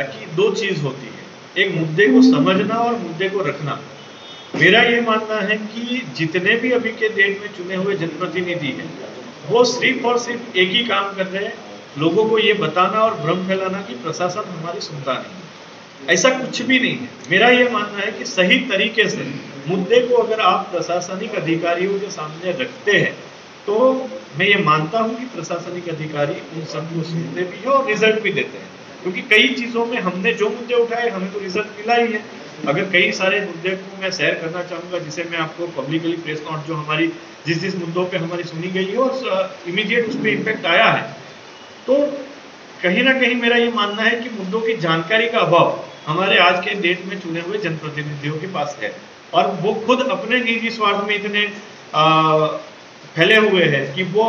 कि दो चीज होती है, एक मुद्दे को समझना और मुद्दे को रखना। मेरा ये मानना है कि जितने भी अभी के डेट में चुने हुए जनप्रतिनिधि हैं वो सिर्फ और सिर्फ एक ही काम कर रहे हैं, लोगों को ये बताना और भ्रम फैलाना कि प्रशासन हमारी सुनता नहीं। ऐसा कुछ भी नहीं है। मेरा ये मानना है कि सही तरीके से मुद्दे को अगर आप प्रशासनिक अधिकारियों के सामने रखते हैं तो मैं ये मानता हूं कि प्रशासनिक अधिकारी उन सबको सुनते भी हैं और रिजल्ट भी देते हैं, क्योंकि कई चीजों में हमने जो मुद्दे उठाए हमें तो रिजल्ट मिला ही है। अगर कई सारे मुद्दे को मैं शेयर करना चाहूंगा जिसे मैं आपको पब्लिकली प्रेस नोट जो हमारी जिस मुद्दों पे हमारी सुनी गई है और इमीडिएट उस पर इम्पैक्ट आया है, तो कहीं ना कहीं मेरा ये मानना है कि मुद्दों की जानकारी का अभाव हमारे आज के डेट में चुने हुए जनप्रतिनिधियों के पास है और वो खुद अपने निजी स्वार्थ में इतने फैले हुए हैं कि वो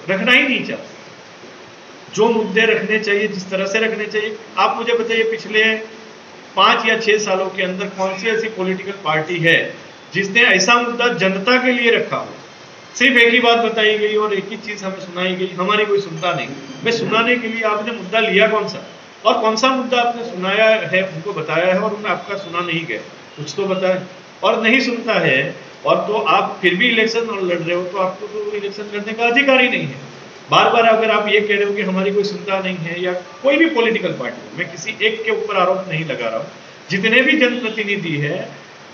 रखना ही नहीं चाहते। जो मुद्दे रखने चाहिए जिस तरह से रखने चाहिए, आप मुझे बताइए पिछले 5 या 6 सालों के अंदर कौन सी ऐसी पॉलिटिकल पार्टी है जिसने ऐसा मुद्दा जनता के लिए रखा हो। सिर्फ एक ही बात बताई गई और एक ही चीज हमें सुनाई गई, हमारी कोई सुनता नहीं। मैं सुनाने के लिए आपने मुद्दा लिया कौन सा और कौन सा मुद्दा आपने सुनाया है, उनको बताया है और उन्हें आपका सुना नहीं गया, कुछ तो बताए। और नहीं सुनता है और तो आप फिर भी इलेक्शन लड़ रहे हो तो आपको तो इलेक्शन लड़ने का अधिकार ही नहीं है। बार बार अगर आप ये कह रहे हो कि हमारी कोई सुनता नहीं है, या कोई भी पॉलिटिकल पार्टी, मैं किसी एक के ऊपर आरोप नहीं लगा रहा हूँ, जितने भी जनप्रतिनिधि है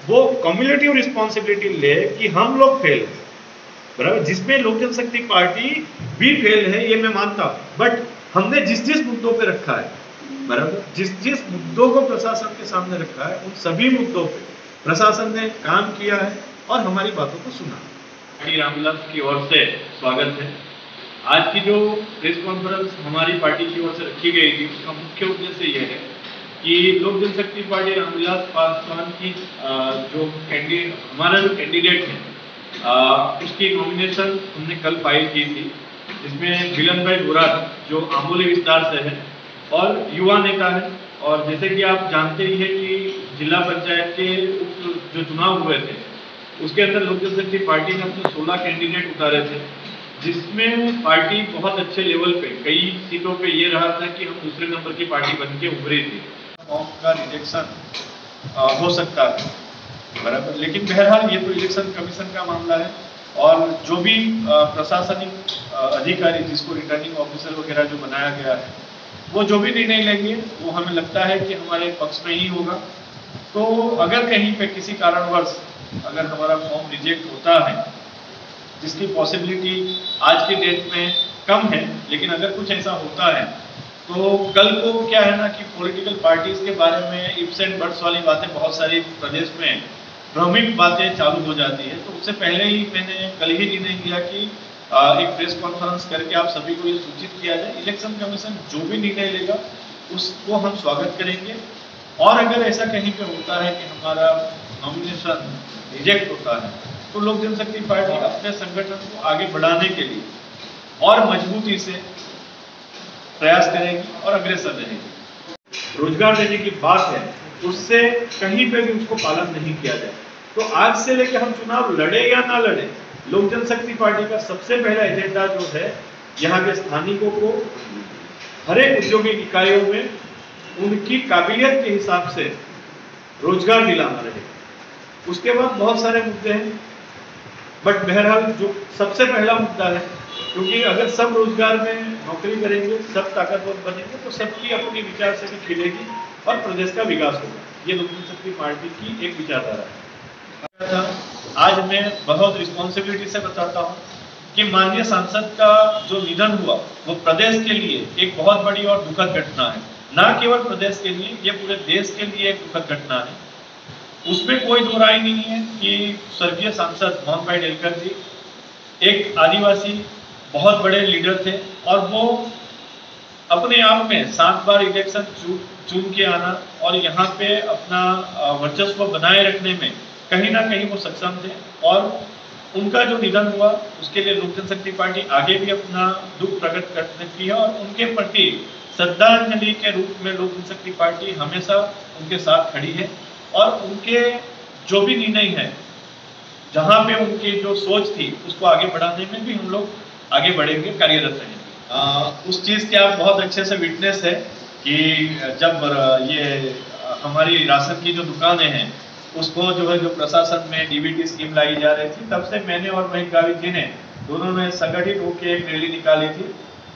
वो कम्युनिटिव रिस्पॉन्सिबिलिटी ले कि हम लोग फेल हैं, बराबर, जिसमें लोक जनशक्ति पार्टी भी फेल है ये मैं मानता हूँ, बट हमने जिस मुद्दों पे रखा है, बराबर, जिस मुद्दों को प्रशासन के सामने रखा है उन सभी मुद्दों पे प्रशासन ने काम किया है और हमारी बातों को सुना। रामविलास की ओर से स्वागत है। आज की जो प्रेस कॉन्फ्रेंस हमारी पार्टी की ओर से रखी गई थी उसका मुख्य उद्देश्य यह है कि लोक जनशक्ति पार्टी रामविलास पासवान की जो हमारा जो कैंडिडेट है उसकी नॉमिनेशन हमने कल फाइल की थी, जिसमें बिलन भाई बुरार जो आमोली विस्तार से है और युवा नेता है। और जैसे कि आप जानते ही हैं कि जिला पंचायत के जो चुनाव हुए थे उसके अंदर लोक जनशक्ति पार्टी ने अपने 16 कैंडिडेट उतारे थे, जिसमें पार्टी बहुत अच्छे लेवल पे कई सीटों पे ये रहा था कि हम दूसरे नंबर की पार्टी बन के उभरी थी। फॉर्म का रिजेक्शन हो सकता है, बराबर, लेकिन बहरहाल ये तो इलेक्शन कमीशन का मामला है और जो भी प्रशासनिक अधिकारी जिसको रिटर्निंग ऑफिसर वगैरह जो बनाया गया है वो जो भी निर्णय लेंगे वो हमें लगता है कि हमारे पक्ष में ही होगा। तो अगर कहीं पे किसी कारणवश अगर हमारा फॉर्म रिजेक्ट होता है, जिसकी पॉसिबिलिटी आज के डेट में कम है, लेकिन अगर कुछ ऐसा होता है तो कल को क्या है ना कि पॉलिटिकल पार्टीज के बारे में इफ्स एंड बट्स वाली बातें बहुत सारी प्रदेश में भ्रमिक बातें चालू हो जाती है। तो उससे पहले ही मैंने कल ही निर्णय लिया कि एक प्रेस कॉन्फ्रेंस करके आप सभी को ये सूचित किया जाए। इलेक्शन कमीशन जो भी निर्णय लेगा उसको हम स्वागत करेंगे और अगर ऐसा कहीं पे होता है कि हमारा नॉमिनेशन रिजेक्ट होता है तो लोक जनशक्ति पार्टी अपने संगठन को आगे बढ़ाने के लिए और मजबूती से प्रयास करेगी और अग्रसर रहेगी। रोजगार देने की बात है उससे कहीं पे भी उसको पालन नहीं किया जाए। तो आज से लेकर हम चुनाव लड़े या ना लड़े, लोक जनशक्ति पार्टी का सबसे पहला एजेंडा जो है यहाँ के स्थानिकों को हर एक औद्योगिक इकाइयों में उनकी काबिलियत के हिसाब से रोजगार दिलाना रहेगा। उसके बाद बहुत सारे मुद्दे हैं, बट बहरहाल जो सबसे पहला मुद्दा है, क्योंकि अगर सब रोजगार में नौकरी करेंगे, सब ताकतवर बनेंगे तो सबकी अपनी विचार से भी खिलेगी और प्रदेश का विकास होगा। ये लोक जनशक्ति पार्टी की एक विचारधारा है। आज मैं बहुत रिस्पॉन्सिबिलिटी से बताता हूँ कि माननीय सांसद का जो निधन हुआ वो प्रदेश के लिए एक बहुत बड़ी और दुखद घटना है। न केवल प्रदेश के लिए, ये पूरे देश के लिए एक दुखद घटना है। उसमें कोई दो राय नहीं है कि स्वर्गीय सांसद मोहन भाई डेलकर जी एक आदिवासी बहुत बड़े लीडर थे और वो अपने आप में 7 बार इलेक्शन चुन के आना और यहाँ पे अपना वर्चस्व बनाए रखने में कहीं ना कहीं वो सक्षम थे। और उनका जो निधन हुआ उसके लिए लोक जनशक्ति पार्टी आगे भी अपना दुख प्रकट करती है और उनके प्रति श्रद्धांजलि के रूप में लोक जनशक्ति पार्टी हमेशा उनके साथ खड़ी है और उनके जो भी निर्णय है, जहाँ पे उनकी जो सोच थी उसको आगे बढ़ाने में भी हम लोग आगे बढ़ेंगे, कार्यरत रहेंगे। उस चीज़ के आप बहुत अच्छे से विटनेस है कि जब ये हमारी राशन की जो दुकानें हैं उसको जो है जो प्रशासन में डीबीटी स्कीम लाई जा रही थी, तब से मैंने और महीप गावित जी ने दोनों ने संगठित होकर एक रैली निकाली थी।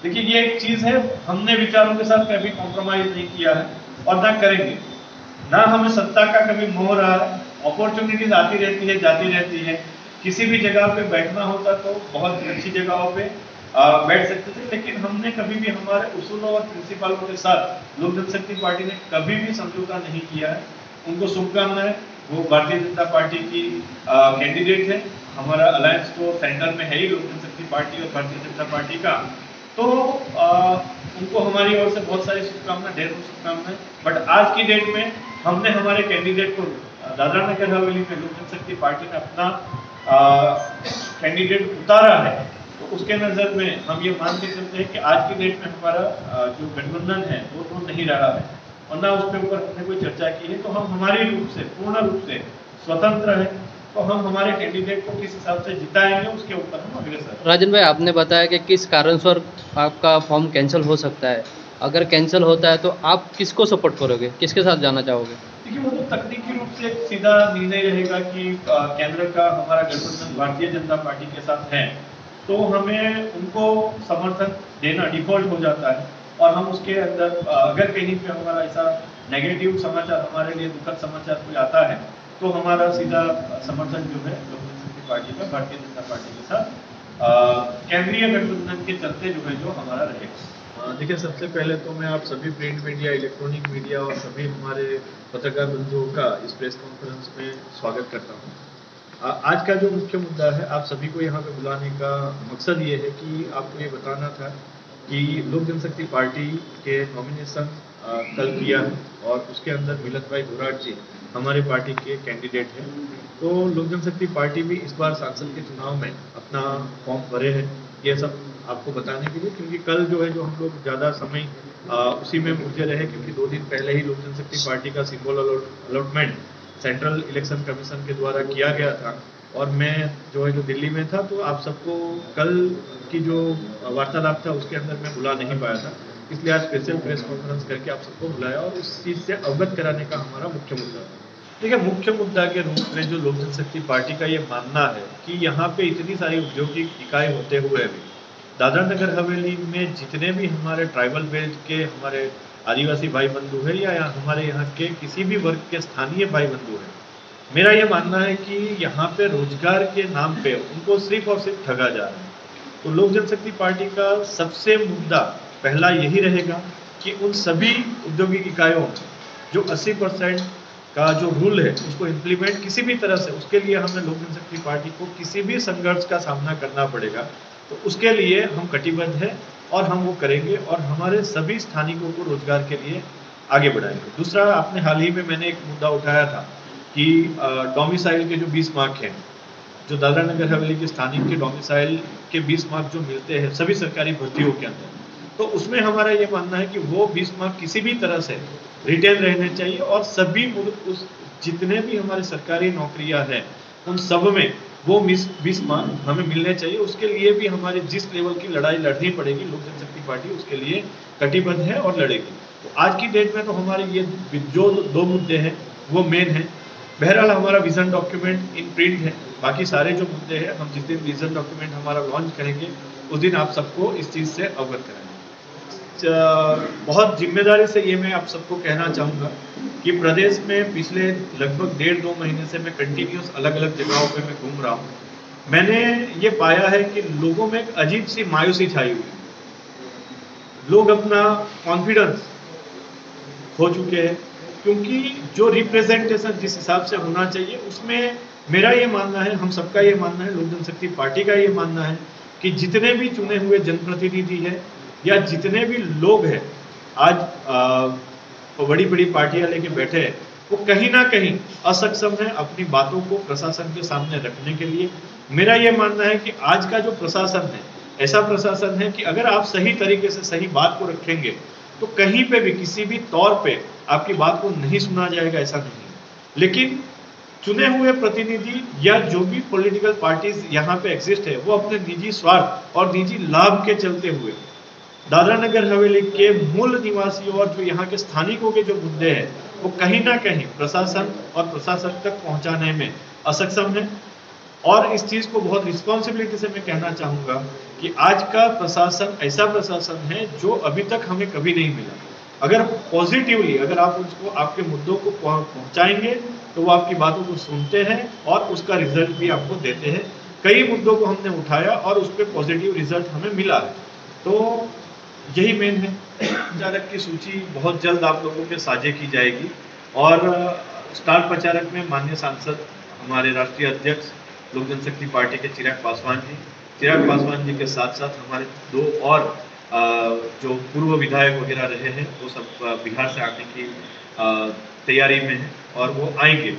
देखिए ये एक चीज है, हमने विचारों के साथ कभी कॉम्प्रोमाइज नहीं किया है और ना करेंगे। ना हमें सत्ता का कभी मोह रहा है, अपॉर्चुनिटीज आती रहती है जाती रहती है। किसी भी जगह पे बैठना होता तो बहुत अच्छी जगहों पे बैठ सकते थे, लेकिन हमने कभी भी हमारे उसूलों और प्रिंसिपलों के साथ लोक जनशक्ति पार्टी ने कभी भी समझौता नहीं किया है। उनको शुभकामनाएं, वो भारतीय जनता पार्टी की कैंडिडेट है। हमारा अलायंस तो सेंटर में है ही लोक जनशक्ति पार्टी और भारतीय जनता पार्टी का, तो उनको हमारी ओर से बहुत सारी शुभकामनाएं, ढेर शुभकामनाएं। बट आज की डेट में हमने हमारे कैंडिडेट को दादरा नगर हवेली में लोक जनशक्ति पार्टी ने अपना कैंडिडेट उतारा है, तो उसके नजर में हम ये मान के चलते हैं कि आज की डेट में हमारा जो गठबंधन है वो तो नहीं रहा है और ना उसके ऊपर हमने कोई चर्चा की है। तो हम हमारे रूप से पूर्ण रूप से स्वतंत्र है, तो हम हमारे कैंडिडेट को किस हिसाब से जिताएंगे उसके ऊपर हम अग्रसर। राजन भाई, आपने बताया कि किस कारण से आपका फॉर्म कैंसिल हो सकता है। अगर कैंसिल होता है तो आप किसको सपोर्ट करोगे, किसके साथ जाना चाहोगे? देखिए वो तो तकनीकी रूप से सीधा निर्णय रहेगा कि केंद्र का हमारा गठबंधन भारतीय जनता पार्टी के साथ है, तो हमें उनको समर्थन देना डिफॉल्ट हो जाता है। और हम उसके अंदर अगर कहीं पे हमारा ऐसा नेगेटिव समाचार, हमारे लिए दुखद समाचार कोई आता है, तो हमारा सीधा समर्थन जो है लोक जनशक्ति पार्टी का भारतीय जनता पार्टी के साथ केंद्रीय गठबंधन के चलते जो है जो हमारा रहेगा। देखिए, सबसे पहले तो मैं आप सभी प्रिंट मीडिया, इलेक्ट्रॉनिक मीडिया और सभी हमारे पत्रकार बंधुओं का इस प्रेस कॉन्फ्रेंस में स्वागत करता हूँ। आज का जो मुख्य मुद्दा है, आप सभी को यहाँ पे बुलाने का मकसद ये है कि आपको ये बताना था कि लोक जनशक्ति पार्टी के नॉमिनेशन कल किया है और उसके अंदर मिलत भाई घोराट जी हमारे पार्टी के कैंडिडेट हैं। तो लोक जनशक्ति पार्टी भी इस बार सांसद के चुनाव में अपना फॉर्म भरे हैं, ये सब आपको बताने के लिए, क्योंकि कल जो है जो हम लोग ज़्यादा समय उसी में उलझे रहे, क्योंकि 2 दिन पहले ही लोक जनशक्ति पार्टी का symbol allotment central election commission के द्वारा किया गया था और मैं जो है जो दिल्ली में था, तो आप सबको कल की जो वार्तालाप था उसके अंदर मैं बुला नहीं पाया था, इसलिए आज स्पेशल प्रेस कॉन्फ्रेंस करके आप सबको बुलाया और उस चीज़ से अवगत कराने का हमारा मुख्य मुद्दा था। देखिए, मुख्य मुद्दा के रूप में जो लोक जनशक्ति पार्टी का ये मानना है कि यहाँ पे इतनी सारी औद्योगिक इकाई होते हुए भी दादरा नगर हवेली में जितने भी हमारे ट्राइबल बेल्ट के हमारे आदिवासी भाई बंधु है या हमारे यहाँ के किसी भी वर्ग के स्थानीय भाई बंधु है, मेरा ये मानना है कि यहाँ पे रोजगार के नाम पे उनको सिर्फ और सिर्फ ठगा जा रहा है। तो लोक जनशक्ति पार्टी का सबसे मुद्दा पहला यही रहेगा कि उन सभी औद्योगिक इकाइयों में जो 80% का जो रूल है उसको इम्प्लीमेंट किसी भी तरह से, उसके लिए हमें लोक जनशक्ति पार्टी को किसी भी संघर्ष का सामना करना पड़ेगा, तो उसके लिए हम कटिबद्ध हैं और हम वो करेंगे और हमारे सभी स्थानिकों को रोजगार के लिए आगे बढ़ाएंगे। दूसरा, आपने हाल ही में मैंने एक मुद्दा उठाया था कि डोमिसाइल के जो 20 मार्क हैं, जो दादरा नगर हवेली के स्थानिक के डोमिसाइल के 20 मार्क जो मिलते हैं सभी सरकारी भर्तियों के अंदर, तो उसमें हमारा ये मानना है कि वो 20 मार्क किसी भी तरह से रिटेन रहने चाहिए और सभी उस जितने भी हमारे सरकारी नौकरियां हैं उन सब में वो 20 मार्क हमें मिलने चाहिए। उसके लिए भी हमारे जिस लेवल की लड़ाई लड़नी पड़ेगी, लोक जनशक्ति पार्टी उसके लिए कटिबद्ध है और लड़ेगी। तो आज की डेट में तो हमारे ये जो 2 मुद्दे हैं वो मेन है। बहरहाल हमारा विजन डॉक्यूमेंट इन प्रिंट है, बाकी सारे जो मुद्दे हैं हम जिस दिन विजन डॉक्यूमेंट हमारा लॉन्च करेंगे उस दिन आप सबको इस चीज़ से अवगत कराएंगे। बहुत जिम्मेदारी से ये मैं आप सबको कहना चाहूँगा कि प्रदेश में पिछले लगभग 1.5-2 महीने से मैं कंटिन्यूस अलग अलग जगहों पे मैं घूम रहा हूँ। मैंने ये पाया है कि लोगों में एक अजीब सी मायूसी छाई हुई है। लोग अपना कॉन्फिडेंस खो चुके हैं, क्योंकि जो रिप्रेजेंटेशन जिस हिसाब से होना चाहिए उसमें मेरा ये मानना है, हम सबका ये मानना है, लोक जनशक्ति पार्टी का ये मानना है कि जितने भी चुने हुए जनप्रतिनिधि हैं या जितने भी लोग हैं आज बड़ी बड़ी पार्टियां लेके बैठे हैं, वो कहीं ना कहीं असक्षम है अपनी बातों को प्रशासन के सामने रखने के लिए। मेरा ये मानना है कि आज का जो प्रशासन है ऐसा प्रशासन है कि अगर आप सही तरीके से सही बात को रखेंगे तो कहीं पे भी किसी भी तौर पे आपकी बात को नहीं सुना जाएगा, ऐसा नहीं। लेकिन चुने हुए प्रतिनिधि या जो भी पॉलिटिकल पार्टीज यहाँ पे एग्जिस्ट है वो अपने निजी स्वार्थ और निजी लाभ के चलते हुए दादरा नगर हवेली के मूल निवासियों और जो यहाँ के स्थानिकों के जो मुद्दे हैं वो कहीं ना कहीं प्रशासन और प्रशासक तक पहुंचाने में असक्षम है। और इस चीज को बहुत रिस्पॉन्सिबिलिटी से मैं कहना चाहूंगा कि आज का प्रशासन ऐसा प्रशासन है जो अभी तक हमें कभी नहीं मिला। अगर पॉजिटिवली अगर आप उसको आपके मुद्दों को पहुंचाएंगे तो वो आपकी बातों को सुनते हैं और उसका रिजल्ट भी आपको देते हैं। कई मुद्दों को हमने उठाया और उस पर पॉजिटिव रिजल्ट हमें मिला है। तो यही मेन है। प्रचारक की सूची बहुत जल्द आप लोगों के साझे की जाएगी और स्टार प्रचारक में माननीय सांसद हमारे राष्ट्रीय अध्यक्ष लोक जनशक्ति पार्टी के चिराग पासवान जी के साथ साथ हमारे दो और जो पूर्व विधायक वगैरह रहे हैं वो सब बिहार से आने की तैयारी में हैं और वो आएंगे।